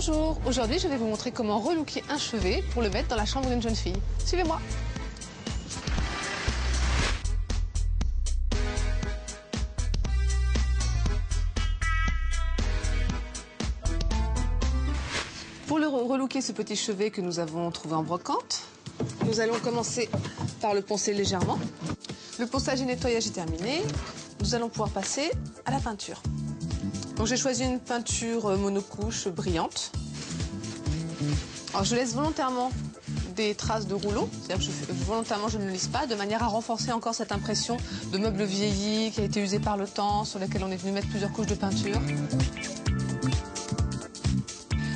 Bonjour, aujourd'hui je vais vous montrer comment relooker un chevet pour le mettre dans la chambre d'une jeune fille. Suivez-moi. Pour relooker ce petit chevet que nous avons trouvé en brocante, nous allons commencer par le poncer légèrement. Le ponçage et nettoyage est terminé. Nous allons pouvoir passer à la peinture. Donc j'ai choisi une peinture monocouche brillante. Alors je laisse volontairement des traces de rouleau, c'est-à-dire que volontairement je ne le lisse pas, de manière à renforcer encore cette impression de meubles vieillis, qui a été usé par le temps, sur lesquels on est venu mettre plusieurs couches de peinture.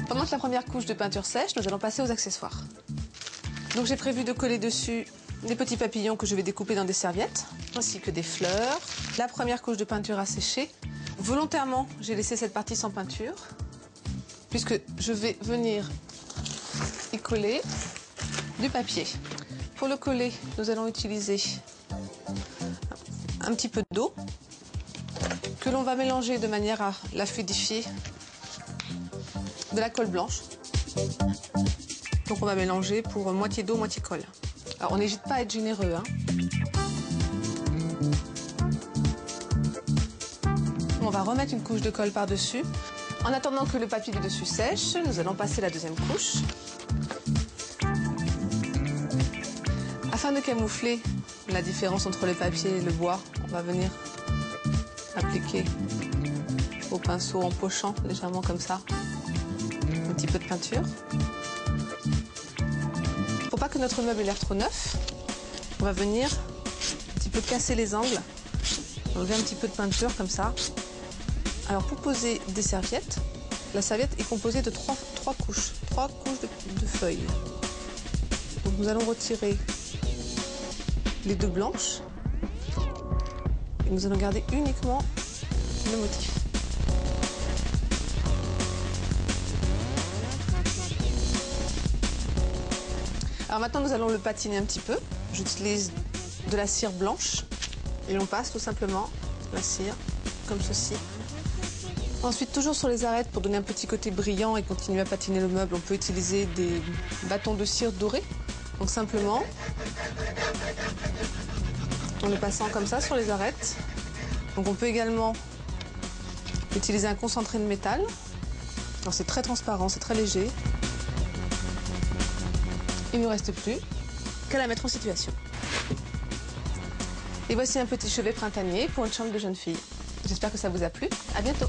Pendant que la première couche de peinture sèche, nous allons passer aux accessoires. Donc j'ai prévu de coller dessus des petits papillons que je vais découper dans des serviettes, ainsi que des fleurs. La première couche de peinture a séché. Volontairement, j'ai laissé cette partie sans peinture, puisque je vais venir y coller du papier. Pour le coller, nous allons utiliser un petit peu d'eau, que l'on va mélanger de manière à la fluidifier, de la colle blanche. Donc on va mélanger pour moitié d'eau, moitié colle. Alors on n'hésite pas à être généreux, hein. On va remettre une couche de colle par-dessus. En attendant que le papier du dessus sèche, nous allons passer la deuxième couche. Afin de camoufler la différence entre le papier et le bois, on va venir appliquer au pinceau en pochant légèrement comme ça un petit peu de peinture. Pour pas que notre meuble ait l'air trop neuf, on va venir un petit peu casser les angles, enlever un petit peu de peinture comme ça. Alors pour poser des serviettes, la serviette est composée de trois couches de feuilles. Donc nous allons retirer les deux blanches et nous allons garder uniquement le motif. Alors maintenant nous allons le patiner un petit peu. J'utilise de la cire blanche et l'on passe tout simplement la cire comme ceci. Ensuite, toujours sur les arêtes, pour donner un petit côté brillant et continuer à patiner le meuble, on peut utiliser des bâtons de cire dorés. Donc simplement, en le passant comme ça sur les arêtes. Donc on peut également utiliser un concentré de métal. Alors c'est très transparent, c'est très léger. Il ne nous reste plus qu'à la mettre en situation. Et voici un petit chevet printanier pour une chambre de jeune fille. J'espère que ça vous a plu. À bientôt.